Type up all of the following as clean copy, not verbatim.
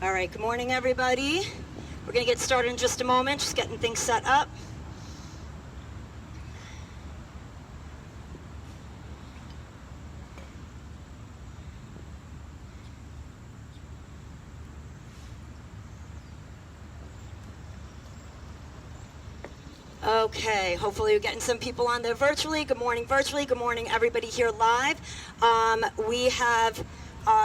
All right, good morning, everybody. We're going to get started in just a moment, just getting things set up. Okay, hopefully we're getting some people on there virtually. Good morning, virtually. Good morning, everybody here live. We have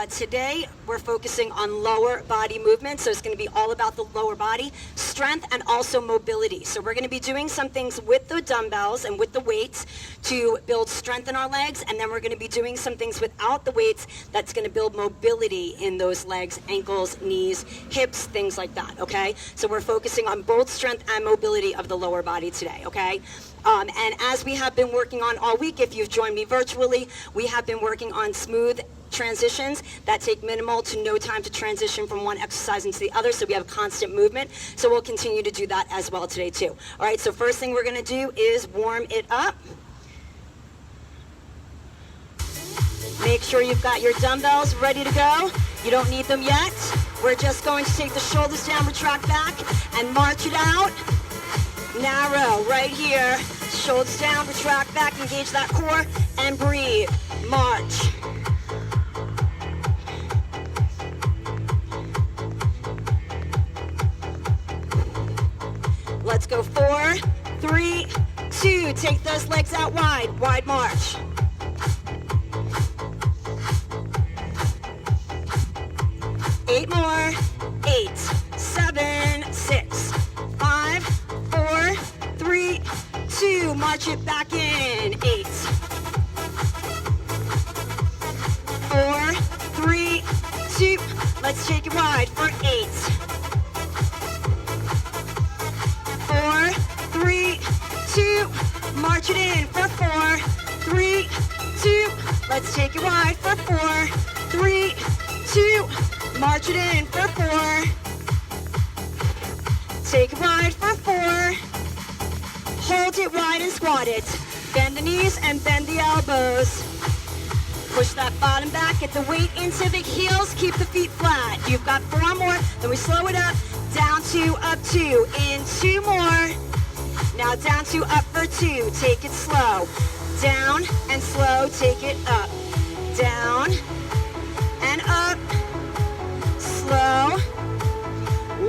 today, we're focusing on lower body movement, so it's going to be all about the lower body, strength, and also mobility. So we're going to be doing some things with the dumbbells and with the weights to build strength in our legs, and then we're going to be doing some things without the weights that's going to build mobility in those legs, ankles, knees, hips, things like that, okay? So we're focusing on both strength and mobility of the lower body today, okay? And as we have been working on all week, if you've joined me virtually, we have been working on smooth transitions that take minimal to no time to transition from one exercise into the other, so we have constant movement. So we'll continue to do that as well today too. All right, so first thing we're going to do is warm it up. Make sure you've got your dumbbells ready to go. You don't need them yet. We're just going to take the shoulders down, retract back, and march it out. Narrow, right here. Shoulders down, retract back, engage that core, and breathe. March. Let's go 4, 3, 2. Take those legs out wide. Wide march. Eight more. 8, 7, 6, 5, 4, 3, 2. March it back in. 8, 4, 3, 2. Let's take it wide for 8. 4, 3, 2. March it in for 4, 3, 2. Let's take it wide for 4, 3, 2. March it in for 4. Take it wide for 4. Hold it wide and squat it. Bend the knees and bend the elbows. Push that bottom back, get the weight into the heels, keep the feet flat. You've got 4 more, then we slow it up. Down 2, up 2, in 2 more. Now down 2, up for 2, take it slow. Down and slow, take it up. Down and up, slow.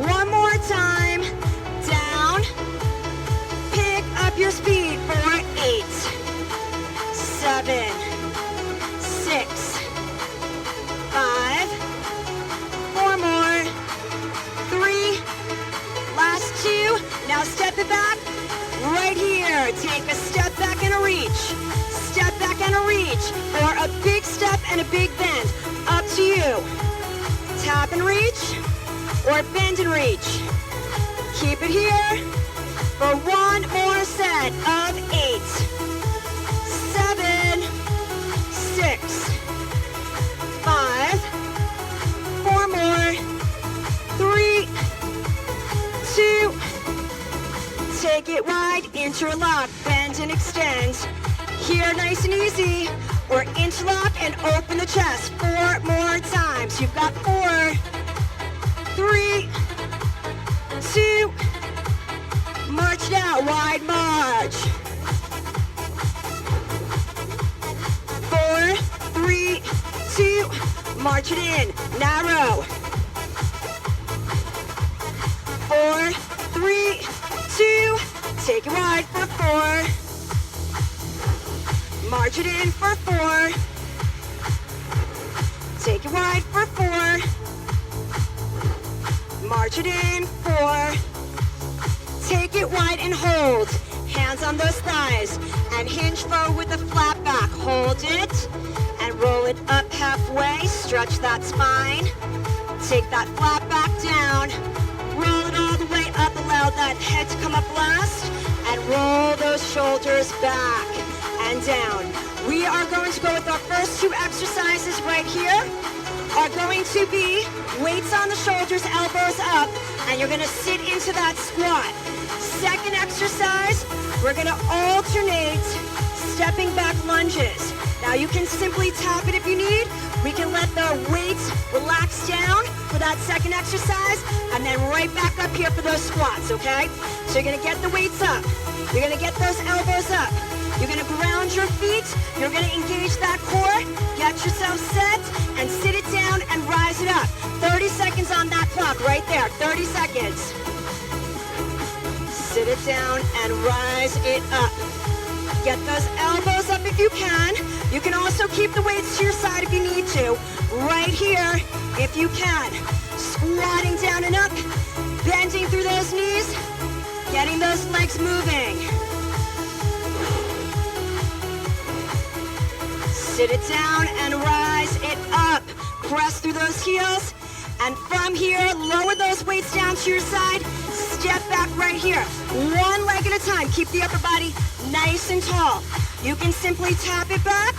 1 more time, down. Pick up your speed for 8, 7, 6, 5, 4 more, 3, last 2. Now step it back, right here. Take a step back and a reach. Step back and a reach, or a big step and a big bend. Up to you. Tap and reach, or bend and reach. Keep it here for 1 more set of 8, 7, 6, 5, 4 more, 3, 2, take it wide, interlock, bend and extend. Here, nice and easy, or interlock and open the chest 4 more times. You've got 4, 3, 2, march it out, wide march. 4, 3, 2, march it in, narrow. 4, 3, 2, take it wide for 4. March it in for 4. Take it wide for 4. March it in 4. Take it wide and hold. Hands on those thighs and hinge forward with a flat back. Hold it and roll it up halfway. Stretch that spine. Take that flat back down. Roll it all the way up. Allow that head to come up last. And roll those shoulders back and down. We are going to go with our first 2 exercises right here. Are going to be weights on the shoulders, elbows up, and you're going to sit into that squat. Second exercise, we're going to alternate stepping back lunges. Now you can simply tap it if you need. We can let the weights relax down, for that second exercise, and then right back up here for those squats, okay? So you're gonna get the weights up. You're gonna get those elbows up. You're gonna ground your feet. You're gonna engage that core. Get yourself set and sit it down and rise it up. 30 seconds on that clock right there. 30 seconds. Sit it down and rise it up. Get those elbows up if you can. You can also keep the weights to your side if you need to. Right here, if you can. Squatting down and up, bending through those knees, getting those legs moving. Sit it down and rise it up. Press through those heels. And from here, lower those weights down to your side. Step back right here. One leg at a time. Keep the upper body nice and tall. You can simply tap it back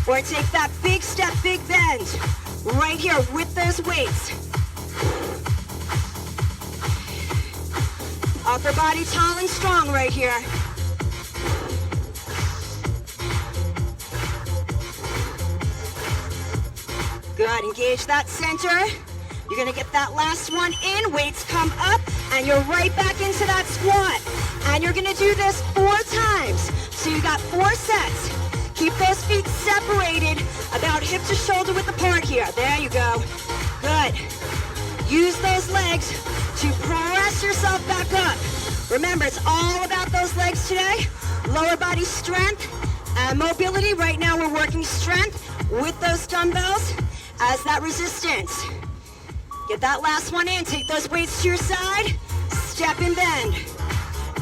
or take that big step, big bend right here with those weights. Upper body tall and strong right here. Good, engage that center. You're gonna get that last one in, weights come up, and you're right back into that squat. And you're gonna do this 4 times. So you got 4 sets. Keep those feet separated about hip to shoulder width apart here. There you go. Good. Use those legs to press yourself back up. Remember, it's all about those legs today. Lower body strength and mobility. Right now we're working strength with those dumbbells as that resistance. Get that last one in. Take those weights to your side. Step and bend.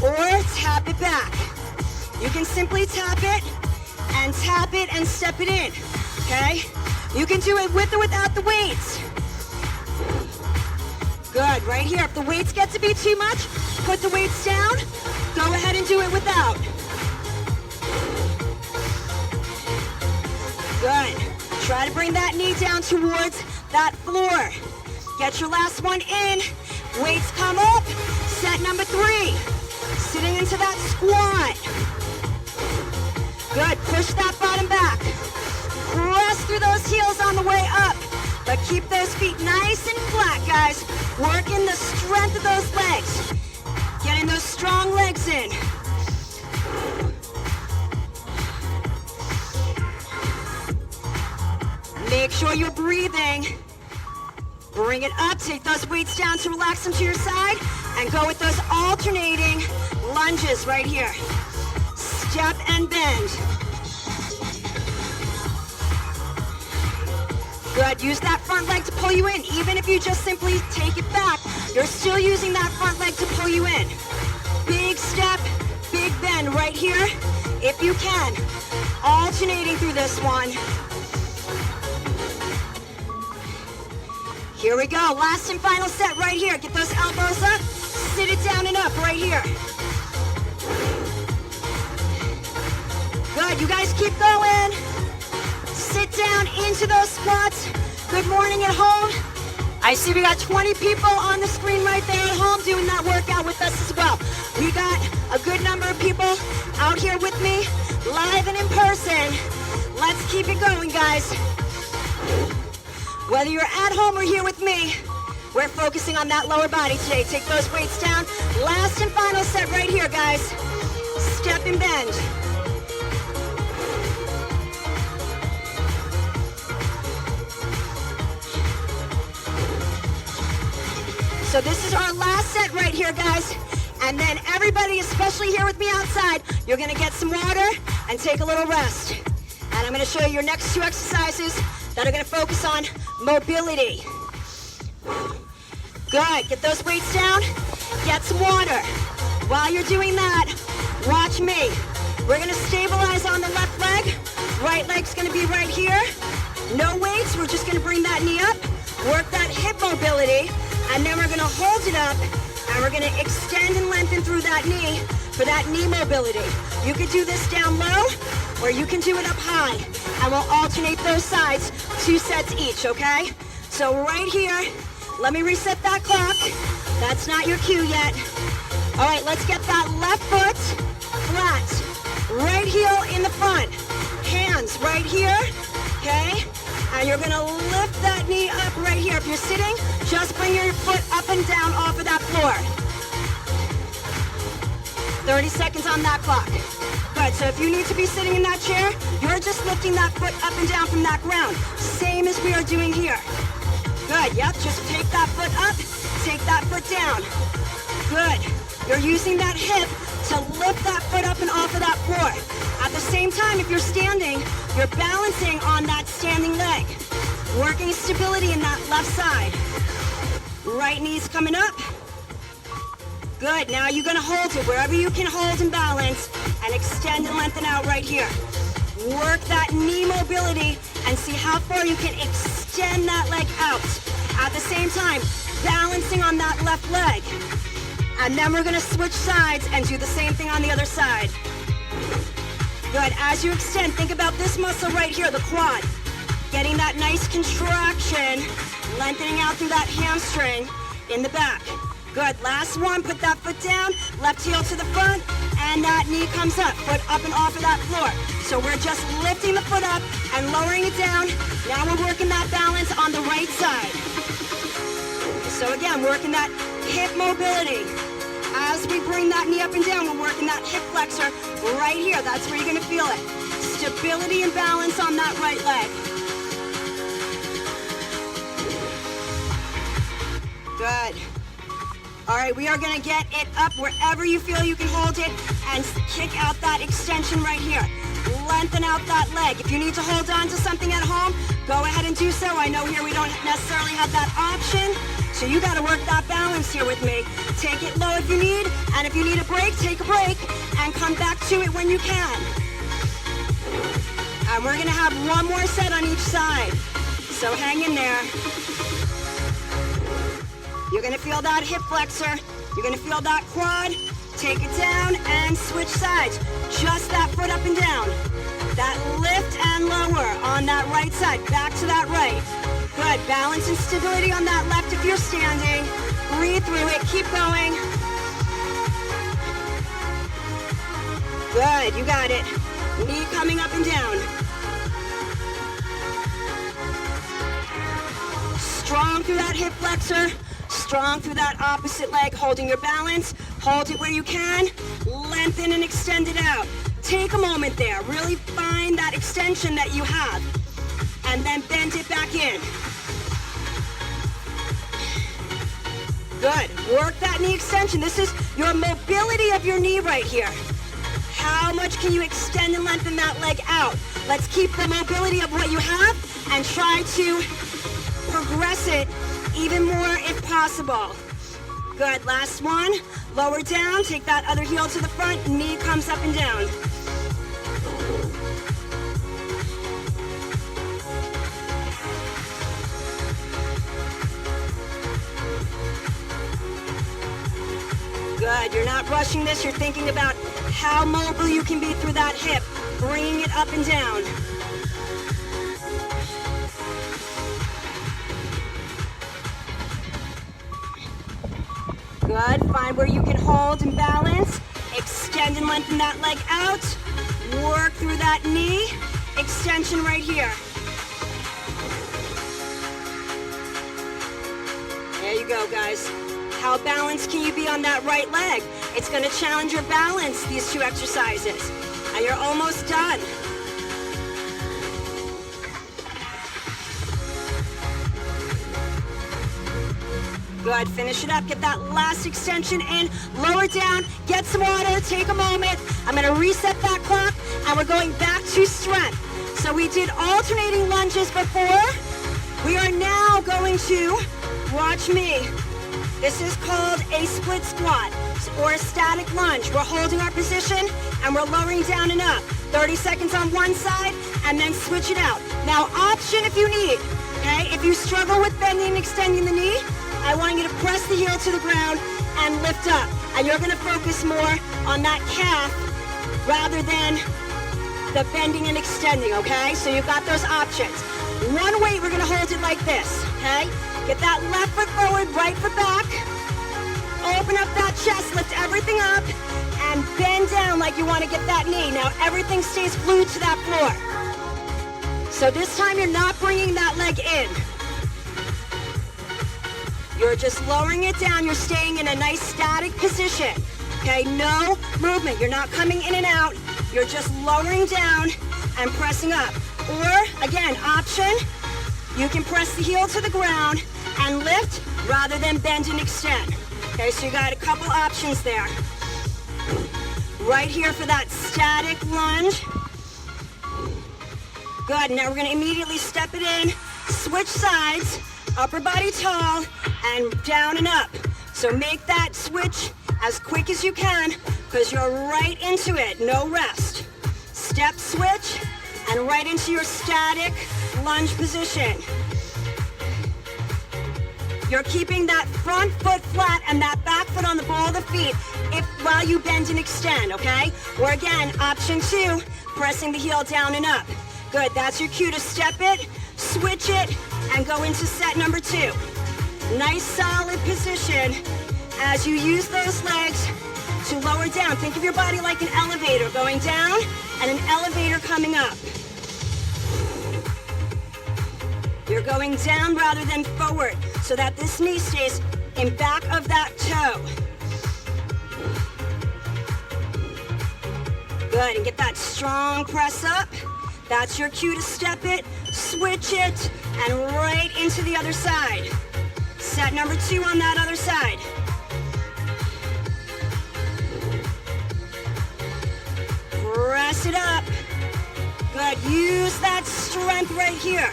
Or tap it back. You can simply tap it and step it in. Okay? You can do it with or without the weights. Good. Right here. If the weights get to be too much, put the weights down. Go ahead and do it without. Good. Try to bring that knee down towards that floor. Get your last one in. Weights come up. Set number 3. Sitting into that squat. Good. Push that bottom back. Press through those heels on the way up. But keep those feet nice and flat, guys. Working the strength of those legs. Getting those strong legs in. Make sure you're breathing. Bring it up, take those weights down to relax them to your side, and go with those alternating lunges right here. Step and bend. Good, use that front leg to pull you in. Even if you just simply take it back, you're still using that front leg to pull you in. Big step, big bend right here, if you can. Alternating through this one. Here we go, last and final set right here. Get those elbows up, sit it down and up right here. Good, you guys keep going. Sit down into those squats. Good morning at home. I see we got 20 people on the screen right there at home doing that workout with us as well. We got a good number of people out here with me, live and in person. Let's keep it going, guys. Whether you're at home or here with me, we're focusing on that lower body today. Take those weights down. Last and final set right here, guys. Step and bend. So this is our last set right here, guys. And then everybody, especially here with me outside, you're gonna get some water and take a little rest. And I'm gonna show you your next 2 exercises that are gonna focus on mobility. Good, get those weights down, get some water. While you're doing that, watch me. We're gonna stabilize on the left leg. Right leg's gonna be right here. No weights, we're just gonna bring that knee up, work that hip mobility, and then we're gonna hold it up, and we're gonna extend and lengthen through that knee for that knee mobility. You could do this down low, or you can do it up high, and we'll alternate those sides, 2 sets each, okay? So right here, let me reset that clock. That's not your cue yet. All right, let's get that left foot flat. Right heel in the front. Hands right here, okay? And you're gonna lift that knee up right here. If you're sitting, just bring your foot up and down off of that floor. 30 seconds on that clock. Good, so if you need to be sitting in that chair, you're just lifting that foot up and down from that ground. Same as we are doing here. Good, yep, just take that foot up, take that foot down. Good, you're using that hip to lift that foot up and off of that floor. At the same time, if you're standing, you're balancing on that standing leg. Working stability in that left side. Right knee's coming up. Good, now you're gonna hold it wherever you can hold and balance and extend and lengthen out right here. Work that knee mobility and see how far you can extend that leg out. At the same time, balancing on that left leg. And then we're gonna switch sides and do the same thing on the other side. Good, as you extend, think about this muscle right here, the quad. Getting that nice contraction, lengthening out through that hamstring in the back. Good, last one, put that foot down, left heel to the front, and that knee comes up, foot up and off of that floor. So we're just lifting the foot up and lowering it down. Now we're working that balance on the right side. So again, working that hip mobility. As we bring that knee up and down, we're working that hip flexor right here. That's where you're gonna feel it. Stability and balance on that right leg. Good. All right, we are gonna get it up wherever you feel you can hold it and kick out that extension right here. Lengthen out that leg. If you need to hold on to something at home, go ahead and do so. I know here we don't necessarily have that option, so you gotta work that balance here with me. Take it low if you need, and if you need a break, take a break and come back to it when you can. And we're gonna have one more set on each side, so hang in there. You're gonna feel that hip flexor. You're gonna feel that quad. Take it down and switch sides. Just that foot up and down. That lift and lower on that right side. Back to that right. Good. Balance and stability on that left if you're standing. Breathe through it. Keep going. Good. You got it. Knee coming up and down. Strong through that hip flexor. Strong through that opposite leg, holding your balance. Hold it where you can. Lengthen and extend it out. Take a moment there. Really find that extension that you have. And then bend it back in. Good. Work that knee extension. This is your mobility of your knee right here. How much can you extend and lengthen that leg out? Let's keep the mobility of what you have and try to progress it even more if possible. Good, last one. Lower down, take that other heel to the front, knee comes up and down. Good, you're not rushing this, you're thinking about how mobile you can be through that hip, bringing it up and down. Good, find where you can hold and balance. Extend and lengthen that leg out. Work through that knee. Extension right here. There you go, guys. How balanced can you be on that right leg? It's going to challenge your balance, these two exercises. And you're almost done. Good, finish it up, get that last extension in, lower down, get some water, take a moment. I'm gonna reset that clock, and we're going back to strength. So we did alternating lunges before. We are now going to, watch me. This is called a split squat, or a static lunge. We're holding our position, and we're lowering down and up. 30 seconds on one side, and then switch it out. Now, option if you need, okay? If you struggle with bending and extending the knee, I want you to press the heel to the ground and lift up. And you're gonna focus more on that calf rather than the bending and extending, okay? So you've got those options. One weight, we're gonna hold it like this, okay? Get that left foot forward, right foot back. Open up that chest, lift everything up, and bend down like you wanna get that knee. Now everything stays glued to that floor. So this time you're not bringing that leg in. You're just lowering it down. You're staying in a nice static position. Okay, no movement. You're not coming in and out. You're just lowering down and pressing up. Or, again, option, you can press the heel to the ground and lift rather than bend and extend. Okay, so you got a couple options there. Right here for that static lunge. Good, now we're gonna immediately step it in, switch sides, upper body tall, and down and up. So make that switch as quick as you can, because you're right into it, no rest. Step switch, and right into your static lunge position. You're keeping that front foot flat and that back foot on the ball of the feet while you bend and extend, okay? Or again, option 2, pressing the heel down and up. Good, that's your cue to step it, switch it, and go into set number 2. Nice solid position as you use those legs to lower down. Think of your body like an elevator going down and an elevator coming up. You're going down rather than forward so that this knee stays in back of that toe. Good, and get that strong press up. That's your cue to step it, switch it, and right into the other side. Set number 2 on that other side. Press it up. Good, use that strength right here.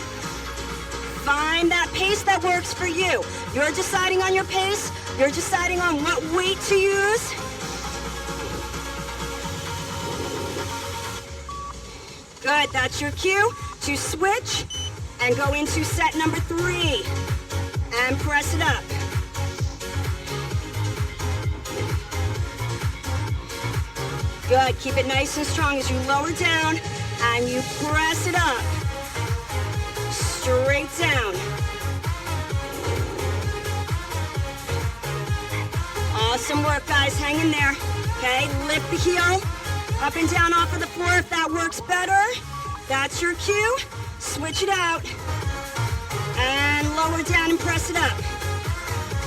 Find that pace that works for you. You're deciding on your pace. You're deciding on what weight to use. Good, that's your cue to switch and go into set number 3 and press it up. Good, keep it nice and strong as you lower down and you press it up. Straight down. Awesome work, guys. Hang in there. Okay, lift the heel up and down off of the floor if that works better. That's your cue. Switch it out and lower down and press it up.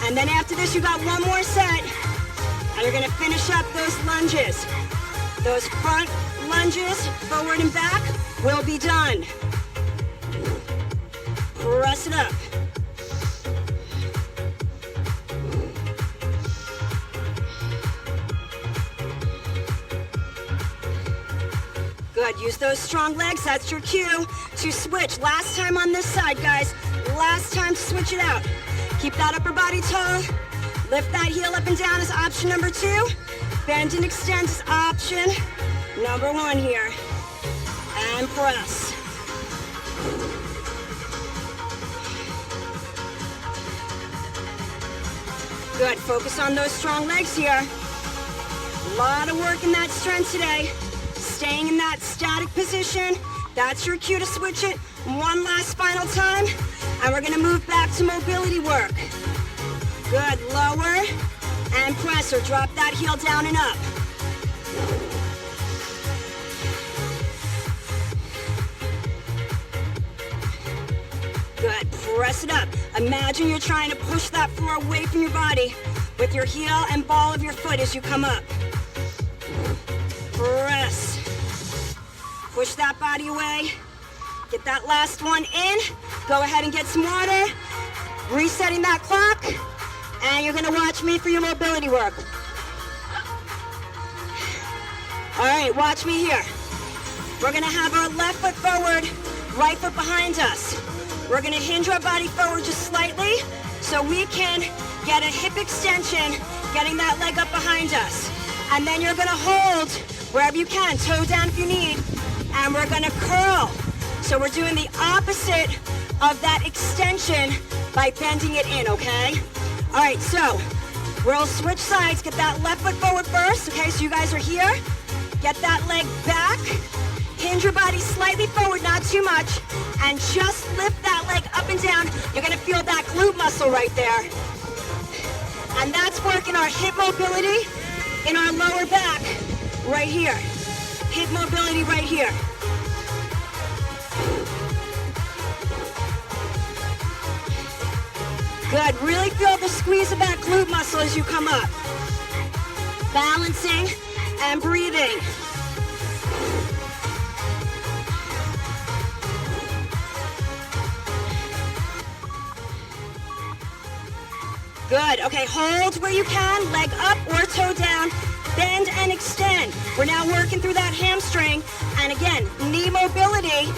And then after this, you got one more set, and you're gonna finish up those lunges. Those front lunges, forward and back, will be done. Press it up. Good, use those strong legs, that's your cue to switch. Last time on this side, guys. Last time to switch it out. Keep that upper body tall. Lift that heel up and down is option number 2. Bend and extend is option number 1 here. And press. Good, focus on those strong legs here. A lot of work in that strength today. Staying in that static position. That's your cue to switch it one last final time. And we're gonna move back to mobility work. Good, lower and press or drop that heel down and up. Good, press it up. Imagine you're trying to push that floor away from your body with your heel and ball of your foot as you come up. Press. Push that body away. Get that last one in. Go ahead and get some water. Resetting that clock. And you're gonna watch me for your mobility work. All right, watch me here. We're gonna have our left foot forward, right foot behind us. We're gonna hinge our body forward just slightly so we can get a hip extension, getting that leg up behind us. And then you're gonna hold wherever you can, toe down if you need, and we're gonna curl. So we're doing the opposite of that extension by bending it in, okay? All right, so we'll switch sides. Get that left foot forward first, okay? So you guys are here. Get that leg back. Hinge your body slightly forward, not too much, and just lift that leg up and down. You're gonna feel that glute muscle right there. And that's working our hip mobility in our lower back right here. Hip mobility right here. Good, really feel the squeeze of that glute muscle as you come up. Balancing and breathing. Good, okay, hold where you can, leg up or toe down, bend and extend. We're now working through that hamstring, and again, knee mobility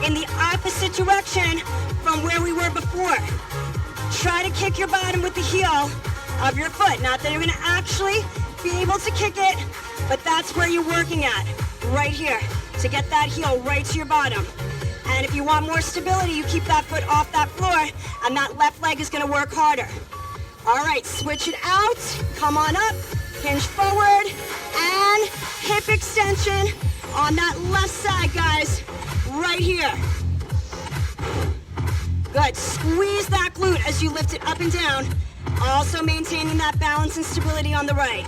in the opposite direction from where we were before. Try to kick your bottom with the heel of your foot. Not that you're gonna actually be able to kick it, but that's where you're working at, right here, to get that heel right to your bottom. And if you want more stability, you keep that foot off that floor, and that left leg is gonna work harder. All right, switch it out, come on up, hinge forward, and hip extension on that left side, guys, right here. Good, squeeze that glute as you lift it up and down, also maintaining that balance and stability on the right.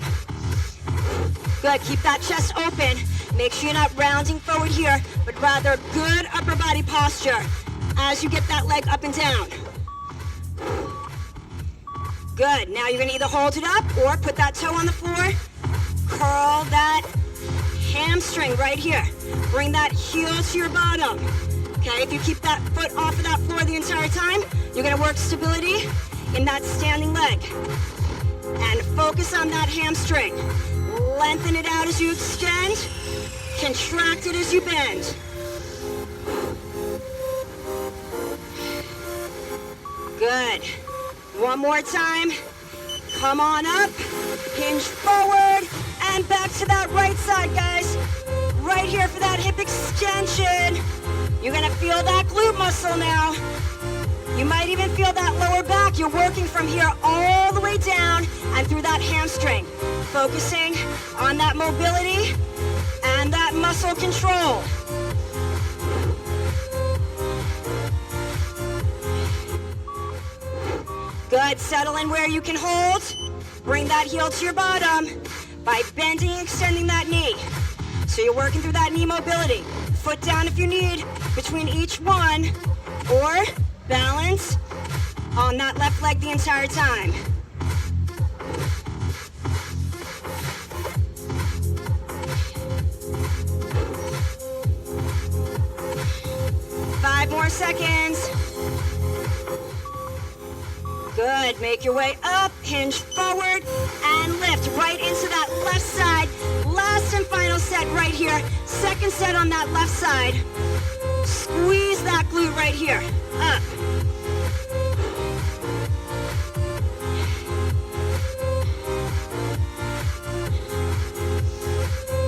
Good, keep that chest open. Make sure you're not rounding forward here, but rather good upper body posture as you get that leg up and down. Good, now you're gonna either hold it up or put that toe on the floor, curl that hamstring right here. Bring that heel to your bottom. Okay, if you keep that foot off of that floor the entire time, you're gonna work stability in that standing leg. And focus on that hamstring. Lengthen it out as you extend, contract it as you bend. Good. One more time. Come on up, hinge forward, and back to that right side, guys. Right here for that hip extension. You're gonna feel that glute muscle now. You might even feel that lower back. You're working from here all the way down and through that hamstring. Focusing on that mobility and that muscle control. Good, settle in where you can hold. Bring that heel to your bottom by bending and extending that knee. So you're working through that knee mobility. Foot down if you need between each one, or balance on that left leg the entire time. Five more seconds. Good, make your way up, hinge forward, and lift right into that left side. Last and final set right here. Second set on that left side. Squeeze that glute right here, up.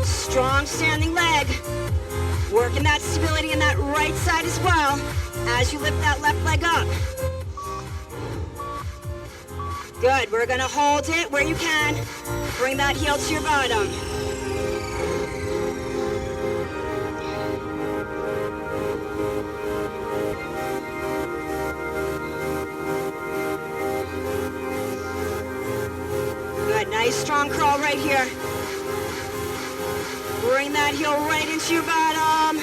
Strong standing leg. Working that stability in that right side as well as you lift that left leg up. Good, we're gonna hold it where you can. Bring that heel to your bottom. Good, nice strong curl right here. Bring that heel right into your bottom.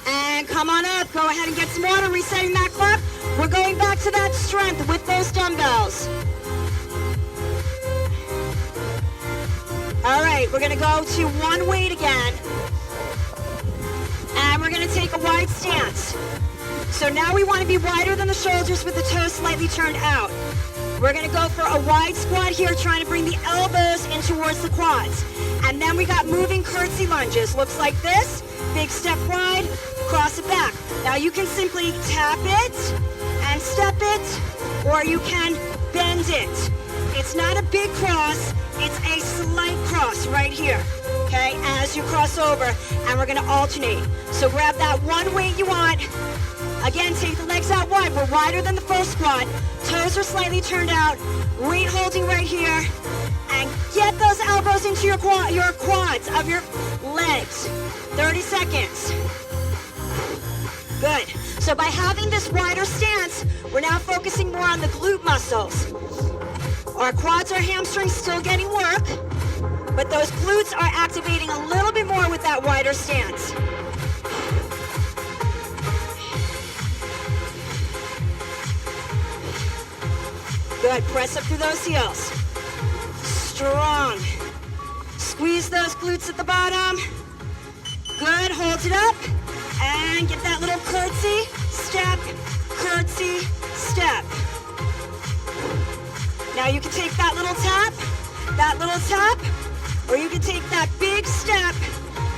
And come on up, go ahead and get some water, resetting that clock. We're going back to that strength with those dumbbells. All right, we're gonna go to one weight again. And we're gonna take a wide stance. So now we wanna be wider than the shoulders with the toes slightly turned out. We're gonna go for a wide squat here, trying to bring the elbows in towards the quads. And then we got moving curtsy lunges. Looks like this, big step wide, cross it back. Now you can simply tap it and step it, or you can bend it. It's not a big cross, it's a slight cross right here, okay, as you cross over, and we're gonna alternate. So grab that one weight you want. Again, take the legs out wide. We're wider than the first squat. Toes are slightly turned out. Weight holding right here. And get those elbows into your quads of your legs. 30 seconds. Good. So by having this wider stance, we're now focusing more on the glute muscles. Our quads or hamstrings still getting work, but those glutes are activating a little bit more with that wider stance. Good, press up through those heels. Strong. Squeeze those glutes at the bottom. Good, hold it up. And get that little curtsy, step, step. Now you can take that little tap, or you can take that big step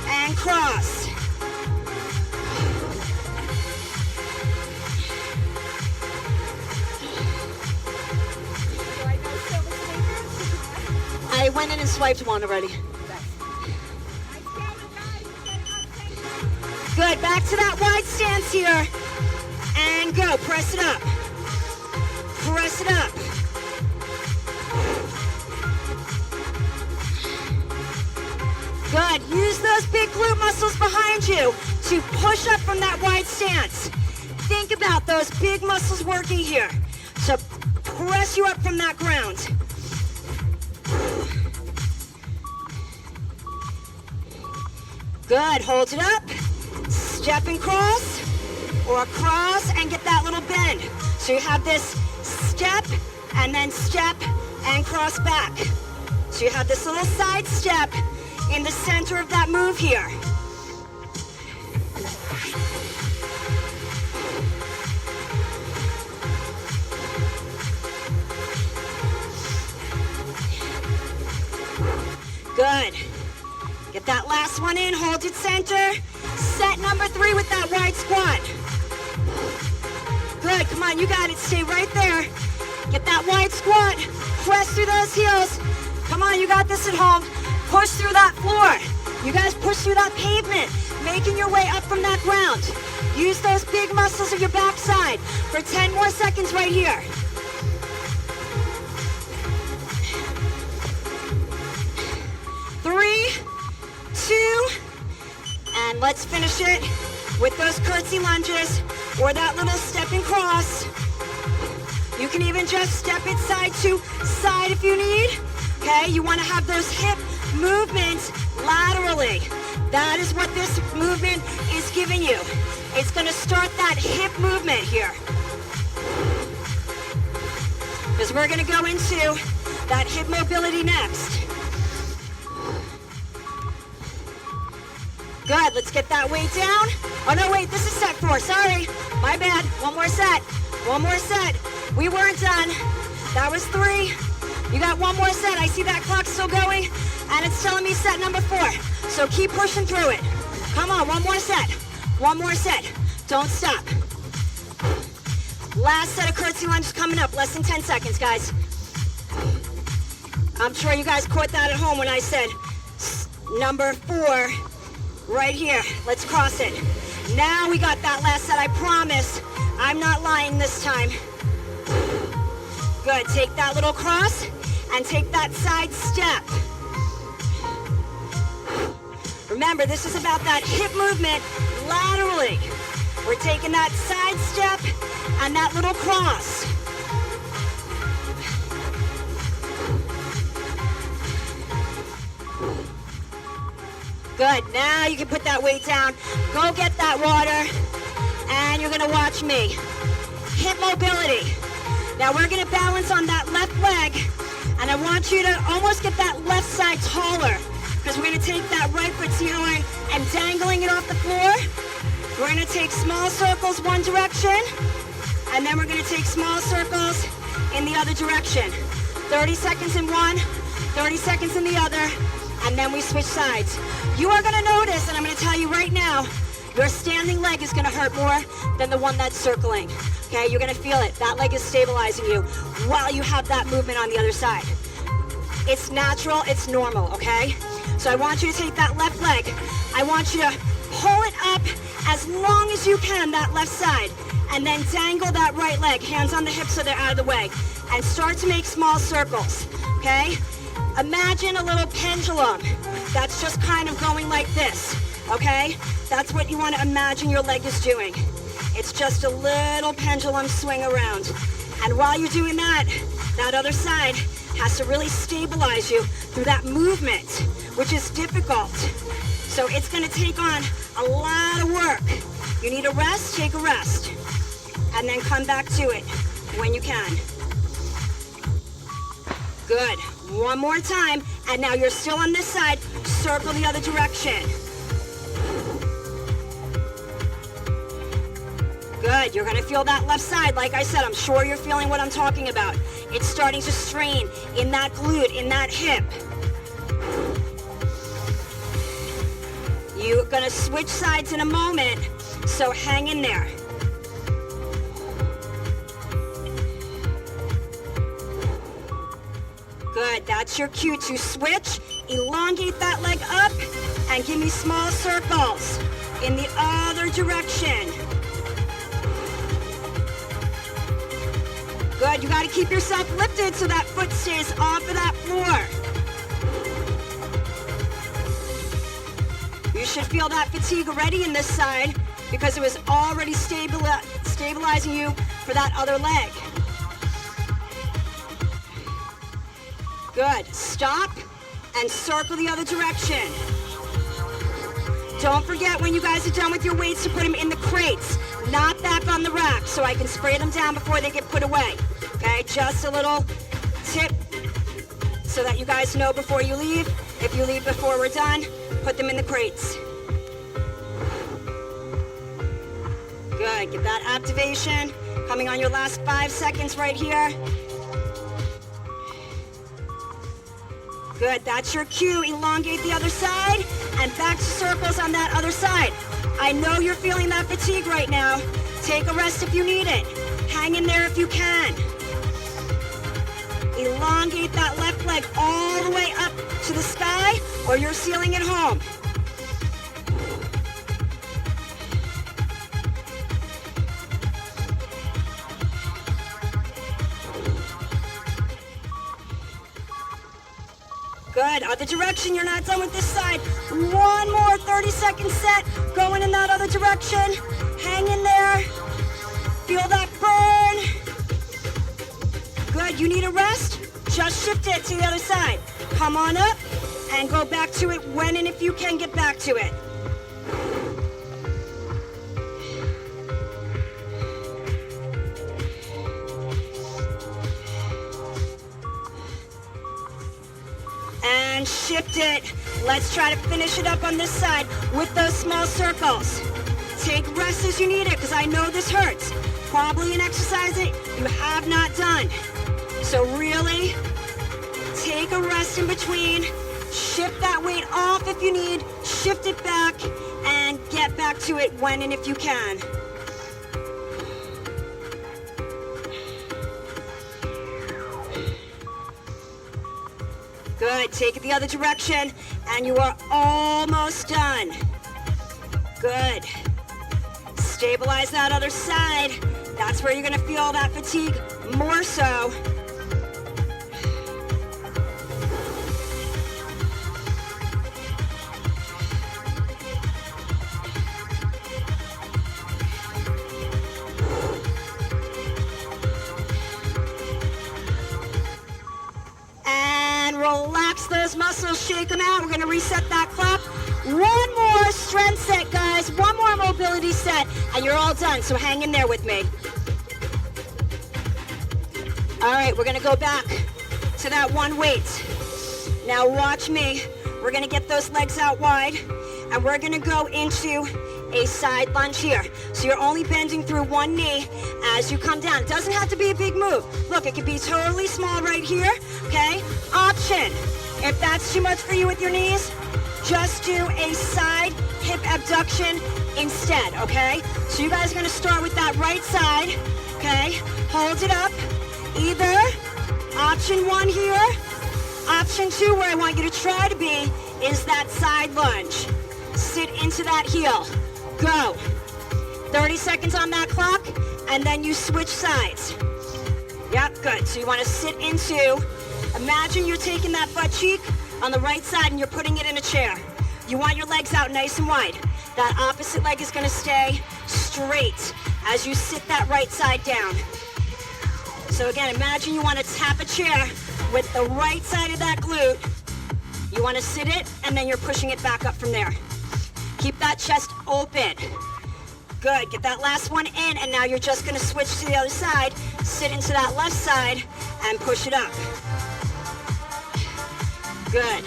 and cross. I went in and swiped one already. Good, back to that wide stance here. And go, press it up. Press it up. Good, use those big glute muscles behind you to push up from that wide stance. Think about those big muscles working here to press you up from that ground. Good, hold it up. Step and cross, or cross and get that little bend. So you have this step and then step and cross back. So you have this little side step in the center of that move here. Good. Get that last one in, hold it center. Set number 3 with that wide squat. Good, come on, you got it, stay right there. Get that wide squat, press through those heels. Come on, you got this at home. Push through that floor. You guys push through that pavement, making your way up from that ground. Use those big muscles of your backside for 10 more seconds right here. Three, 2, and let's finish it with those curtsy lunges or that little step and cross. You can even just step it side to side if you need. Okay, you want to have those hip movements laterally. That is what this movement is giving you. It's going to start that hip movement here. Because we're going to go into that hip mobility next. Good, let's get that weight down. Oh no, wait, this is set 4, sorry. My bad, one more set. We weren't done. That was 3. You got one more set. I see that clock still going, and it's telling me set number 4. So keep pushing through it. Come on, one more set. Don't stop. Last set of curtsy lunges coming up, less than 10 seconds, guys. I'm sure you guys caught that at home when I said number 4. Right here, let's cross it. Now we got that last set, I promise. I'm not lying this time. Good, take that little cross and take that side step. Remember, this is about that hip movement laterally. We're taking that side step and that little cross. Good, now you can put that weight down. Go get that water, and you're gonna watch me. Hip mobility. Now we're gonna balance on that left leg, and I want you to almost get that left side taller, because we're gonna take that right foot, see how I am dangling it off the floor? We're gonna take small circles one direction, and then we're gonna take small circles in the other direction. 30 seconds in one, 30 seconds in the other, and then we switch sides. You are gonna notice, and I'm gonna tell you right now, your standing leg is gonna hurt more than the one that's circling. Okay, you're gonna feel it. That leg is stabilizing you while you have that movement on the other side. It's natural, it's normal, okay? So I want you to take that left leg. I want you to pull it up as long as you can, that left side, and then dangle that right leg, hands on the hips so they're out of the way, and start to make small circles, okay? Imagine a little pendulum that's just kind of going like this, okay? That's what you want to imagine your leg is doing. It's just a little pendulum swing around. And while you're doing that, that other side has to really stabilize you through that movement, which is difficult. So it's going to take on a lot of work. You need a rest, take a rest, and then come back to it when you can. Good. One more time. And now you're still on this side. Circle the other direction. Good. You're going to feel that left side. Like I said, I'm sure you're feeling what I'm talking about. It's starting to strain in that glute, in that hip. You're going to switch sides in a moment, so hang in there. Good. That's your cue to switch. Elongate that leg up and give me small circles in the other direction. Good, you gotta keep yourself lifted so that foot stays off of that floor. You should feel that fatigue already in this side because it was already stabilizing you for that other leg. Good, stop and circle the other direction. Don't forget when you guys are done with your weights to put them in the crates, not back on the rack, so I can spray them down before they get put away. Okay, just a little tip so that you guys know before you leave. If you leave before we're done, put them in the crates. Good, get that activation. Coming on your last 5 seconds right here. Good, that's your cue. Elongate the other side and back to circles on that other side. I know you're feeling that fatigue right now. Take a rest if you need it. Hang in there if you can. Elongate that left leg all the way up to the sky or your ceiling at home. Good, other direction, you're not done with this side. One more 30-second set, going in that other direction. Hang in there, feel that burn. Good, you need a rest? Just shift it to the other side. Come on up and go back to it when and if you can get back to it. And shift it. Let's try to finish it up on this side with those small circles. Take rest as you need it because I know this hurts. Probably an exercise that you have not done. So really take a rest in between. Shift that weight off if you need. Shift it back and get back to it when and if you can. Good, take it the other direction, and you are almost done. Good. Stabilize that other side. That's where you're gonna feel that fatigue more so. Relax those muscles, shake them out. We're gonna reset that clock. One more strength set, guys. One more mobility set, and you're all done, so hang in there with me. All right, we're gonna go back to that one weight. Now watch me. We're gonna get those legs out wide, and we're gonna go into a side lunge here. So you're only bending through one knee as you come down. It doesn't have to be a big move. Look, it can be totally small right here, okay? Option, if that's too much for you with your knees, just do a side hip abduction instead, okay? So you guys are gonna start with that right side, okay? Hold it up. Either option one here, option two where I want you to try to be is that side lunge. Sit into that heel. Go. 30 seconds on that clock, and then you switch sides. Yep, good. So you want to sit into, imagine you're taking that butt cheek on the right side and you're putting it in a chair. You want your legs out nice and wide. That opposite leg is going to stay straight as you sit that right side down. So again, imagine you want to tap a chair with the right side of that glute. You want to sit it, and then you're pushing it back up from there. Keep that chest open. Good, get that last one in, and now you're just gonna switch to the other side, sit into that left side, and push it up. Good.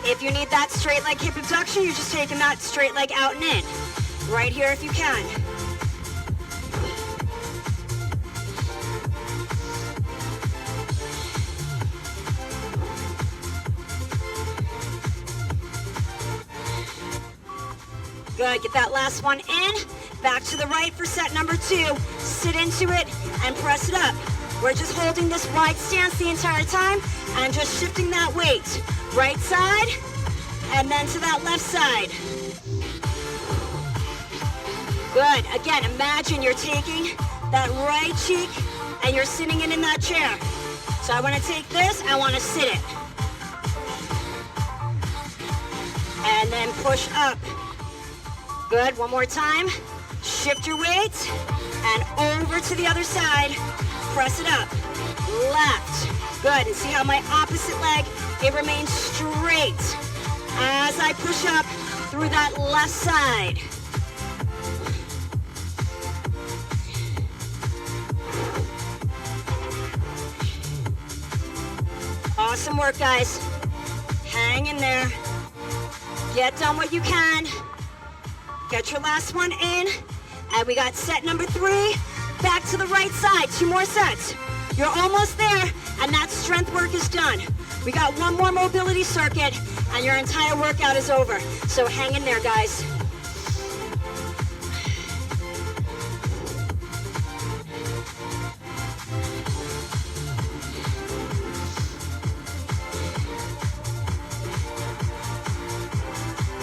If you need that straight leg hip abduction, you're just taking that straight leg out and in. Right here if you can. Good, get that last one in. Back to the right for set number 2. Sit into it and press it up. We're just holding this wide stance the entire time and just shifting that weight. Right side, and then to that left side. Good, again, imagine you're taking that right cheek and you're sitting it in that chair. So I wanna take this, I wanna sit it. And then push up. Good, one more time. Shift your weight and over to the other side. Press it up. Left. Good, and see how my opposite leg, it remains straight as I push up through that left side. Awesome work, guys. Hang in there. Get done what you can. Get your last one in. And we got set number 3. Back to the right side. 2 more sets. You're almost there, and that strength work is done. We got one more mobility circuit, and your entire workout is over. So hang in there, guys.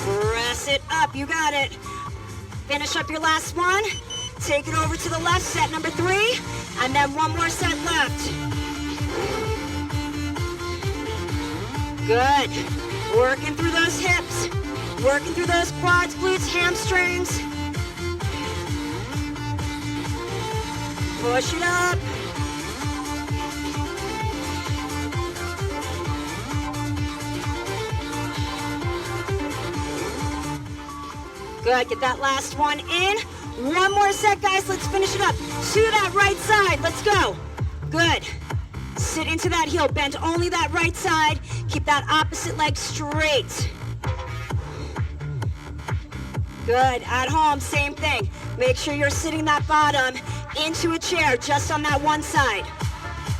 Press it up. You got it. Finish up your last one. Take it over to the left, set number 3, and then one more set left. Good. Working through those hips, working through those quads, glutes, hamstrings. Push it up. Good, get that last one in. One more set, guys, let's finish it up. To that right side, let's go. Good. Sit into that heel, bend only that right side. Keep that opposite leg straight. Good, at home, same thing. Make sure you're sitting that bottom into a chair just on that one side.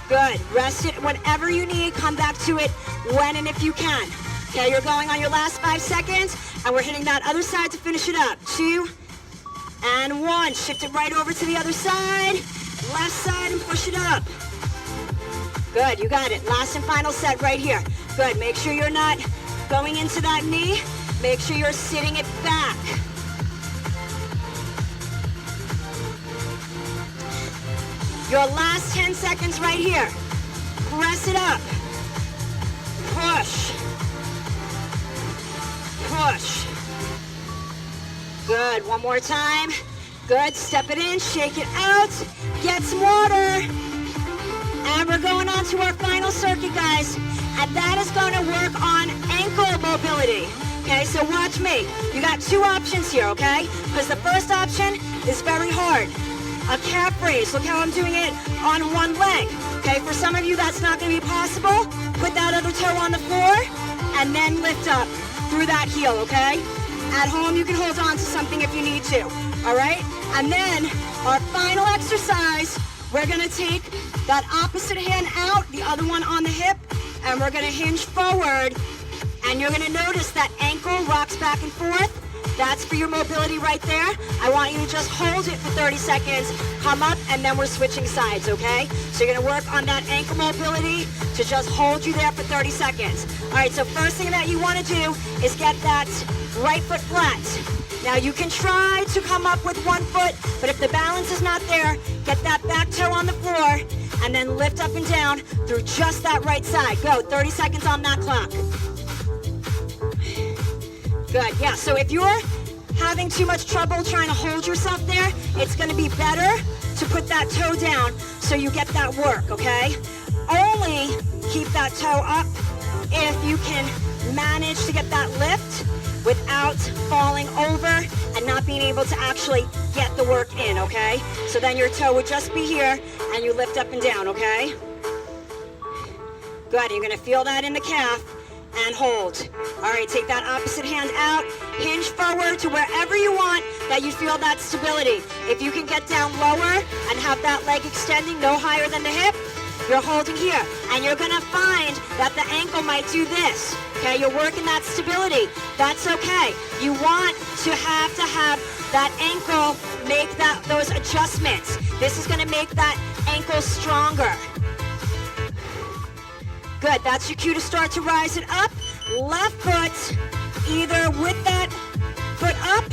Good, rest it whenever you need, come back to it when and if you can. Okay, you're going on your last 5 seconds, and we're hitting that other side to finish it up. 2, and 1. Shift it right over to the other side. Left side and push it up. Good, you got it. Last and final set right here. Good, make sure you're not going into that knee. Make sure you're sitting it back. Your last 10 seconds right here. Press it up. Push. Push. Good, one more time. Good, step it in, shake it out, get some water. And we're going on to our final circuit, guys. And that is going to work on ankle mobility. Okay, so watch me. You got 2 options here, okay? Because the first option is very hard. A calf raise, look how I'm doing it on one leg. Okay, for some of you that's not going to be possible. Put that other toe on the floor and then lift up through that heel, okay? At home, you can hold on to something if you need to, all right? And then our final exercise, we're gonna take that opposite hand out, the other one on the hip, and we're gonna hinge forward, and you're gonna notice that ankle rocks back and forth. That's for your mobility right there. I want you to just hold it for 30 seconds, come up, and then we're switching sides, okay? So you're gonna work on that ankle mobility to just hold you there for 30 seconds. All right, so first thing that you wanna do is get that right foot flat. Now you can try to come up with one foot, but if the balance is not there, get that back toe on the floor, and then lift up and down through just that right side. Go, 30 seconds on that clock. Good, yeah, so if you're having too much trouble trying to hold yourself there, it's gonna be better to put that toe down so you get that work, okay? Only keep that toe up if you can manage to get that lift without falling over and not being able to actually get the work in, okay? So then your toe would just be here and you lift up and down, okay? Good, you're gonna feel that in the calf and hold. All right, take that opposite hand out, hinge forward to wherever you want that you feel that stability. If you can get down lower and have that leg extending no higher than the hip, you're holding here. And you're gonna find that the ankle might do this. Okay, you're working that stability. That's okay. You want to have that ankle make those adjustments. This is gonna make that ankle stronger. Good, that's your cue to start to rise it up. Left foot, either with that foot up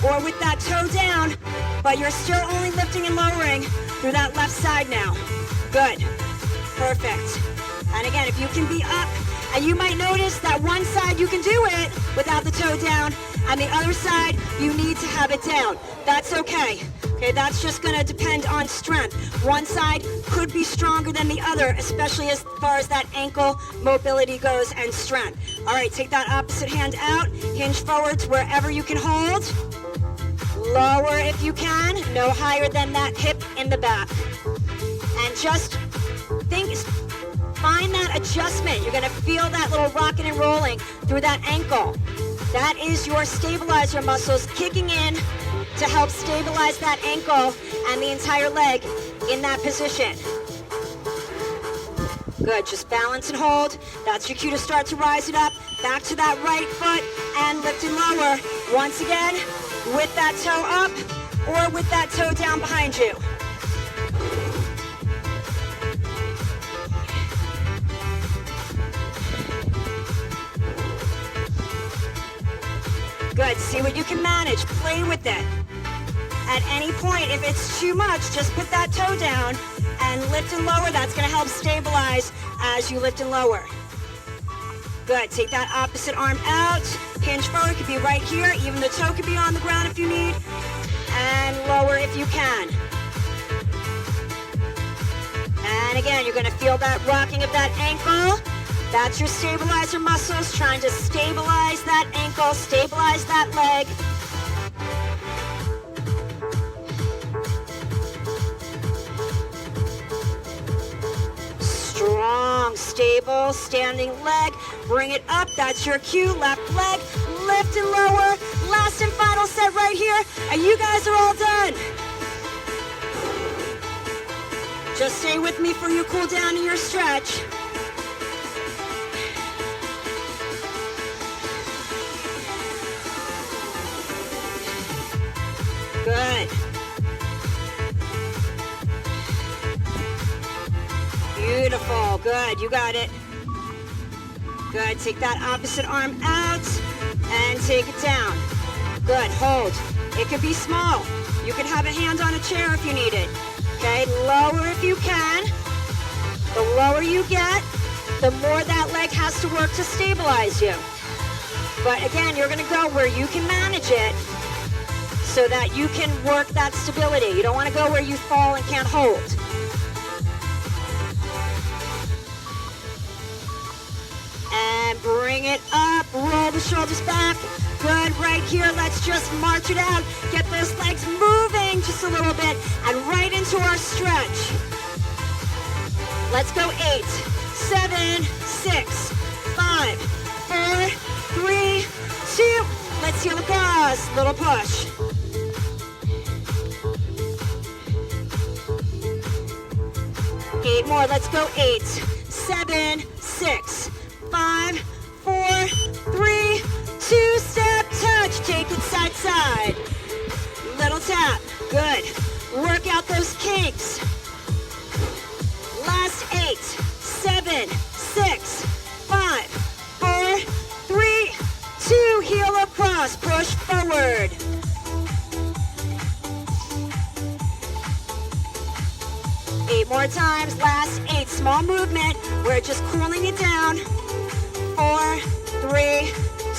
or with that toe down, but you're still only lifting and lowering through that left side now. Good, perfect. And again, if you can be up, and you might notice that one side you can do it without the toe down, and the other side you need to have it down. That's okay. Okay, that's just gonna depend on strength. One side could be stronger than the other, especially as far as that ankle mobility goes and strength. All right, take that opposite hand out, hinge forward to wherever you can hold. Lower if you can, no higher than that hip in the back. And just find that adjustment. You're gonna feel that little rocking and rolling through that ankle. That is your stabilizer muscles kicking in to help stabilize that ankle and the entire leg in that position. Good, just balance and hold. That's your cue to start to rise it up. Back to that right foot and lift and lower. Once again, with that toe up or with that toe down behind you. Good, see what you can manage, play with it. At any point, if it's too much, just put that toe down and lift and lower. That's gonna help stabilize as you lift and lower. Good, take that opposite arm out, hinge forward, could be right here, even the toe could be on the ground if you need, and lower if you can. And again, you're gonna feel that rocking of that ankle. That's your stabilizer muscles trying to stabilize that ankle, stabilize that leg. Strong, stable, standing leg. Bring it up, that's your cue. Left leg, lift and lower. Last and final set right here, and you guys are all done. Just stay with me for your cool down and your stretch. Good. Beautiful, good, you got it. Good, take that opposite arm out and take it down. Good, hold. It could be small. You can have a hand on a chair if you need it. Okay, lower if you can. The lower you get, the more that leg has to work to stabilize you. But again, you're gonna go where you can manage it so that you can work that stability. You don't wanna go where you fall and can't hold. And bring it up, roll the shoulders back. Good, right here, let's just march it out. Get those legs moving just a little bit and right into our stretch. Let's go 8, 7, 6, 5, 4, 3, 2. Let's heal the pause, little push. Eight more, let's go 8, 7, 6, 5, 4, 3, 2, step, touch, take it side, side. Little tap, good. Work out those kinks. Last 8, 7, 6, 5, 4, 3, 2, heel across, push forward. Eight more times, last 8, small movement. We're just cooling it down. 4, 3,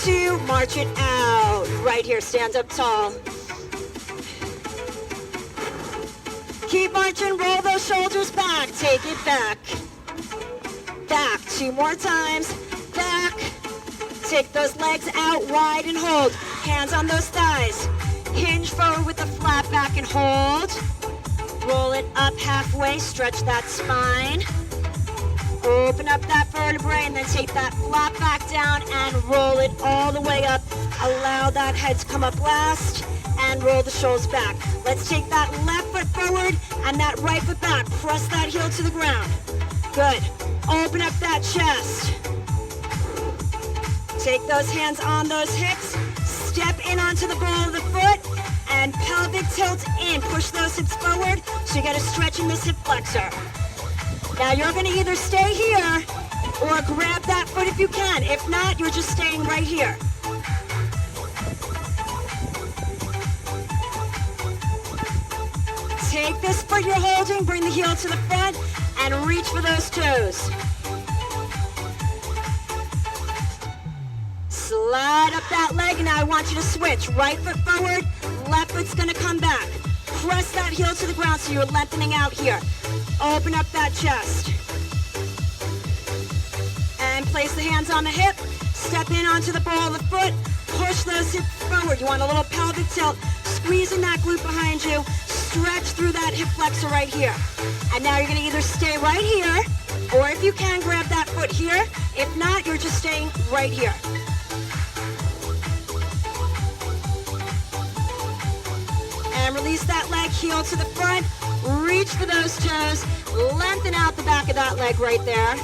2, march it out. Right here, stand up tall. Keep marching, roll those shoulders back, take it back. Back, 2 more times, back. Take those legs out wide and hold. Hands on those thighs. Hinge forward with a flat back and hold. Roll it up halfway, stretch that spine. Open up that vertebrae and then take that flat back down and roll it all the way up. Allow that head to come up last and roll the shoulders back. Let's take that left foot forward and that right foot back. Press that heel to the ground. Good. Open up that chest. Take those hands on those hips. Step in onto the ball of the foot and pelvic tilt in. Push those hips forward so you get a stretch in this hip flexor. Now you're going to either stay here or grab that foot if you can. If not, you're just staying right here. Take this foot you're holding, bring the heel to the front, and reach for those toes. Slide up that leg. Now I want you to switch. Right foot forward, left foot's going to come back. Press that heel to the ground so you're lengthening out here. Open up that chest. And place the hands on the hip. Step in onto the ball of the foot. Push those hips forward. You want a little pelvic tilt. Squeezing that glute behind you. Stretch through that hip flexor right here. And now you're going to either stay right here, or if you can, grab that foot here. If not, you're just staying right here. And release that leg, heel to the front. Reach for those toes. Lengthen out the back of that leg right there.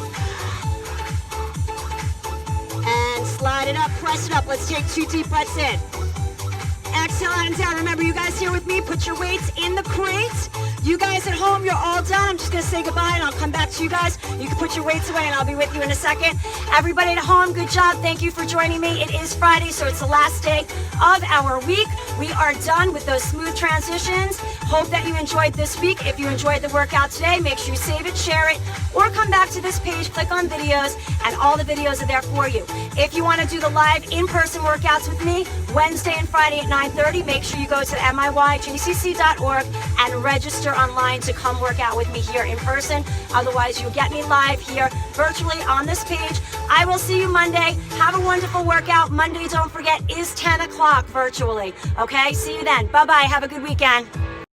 And slide it up, press it up. Let's take 2 deep breaths in. Exhale out and down. Remember, you guys here with me, put your weights in the crates. You guys at home, you're all done. I'm just going to say goodbye, and I'll come back to you guys. You can put your weights away, and I'll be with you in a second. Everybody at home, good job. Thank you for joining me. It is Friday, so it's the last day of our week. We are done with those smooth transitions. Hope that you enjoyed this week. If you enjoyed the workout today, make sure you save it, share it, or come back to this page, click on videos, and all the videos are there for you. If you want to do the live in-person workouts with me, Wednesday and Friday at 9:30, make sure you go to miyjcc.org and register online to come work out with me here in person. Otherwise, you'll get me live here virtually on this page. I will see you Monday. Have a wonderful workout. Monday, don't forget, is 10 o'clock virtually. Okay, see you then. Bye-bye. Have a good weekend.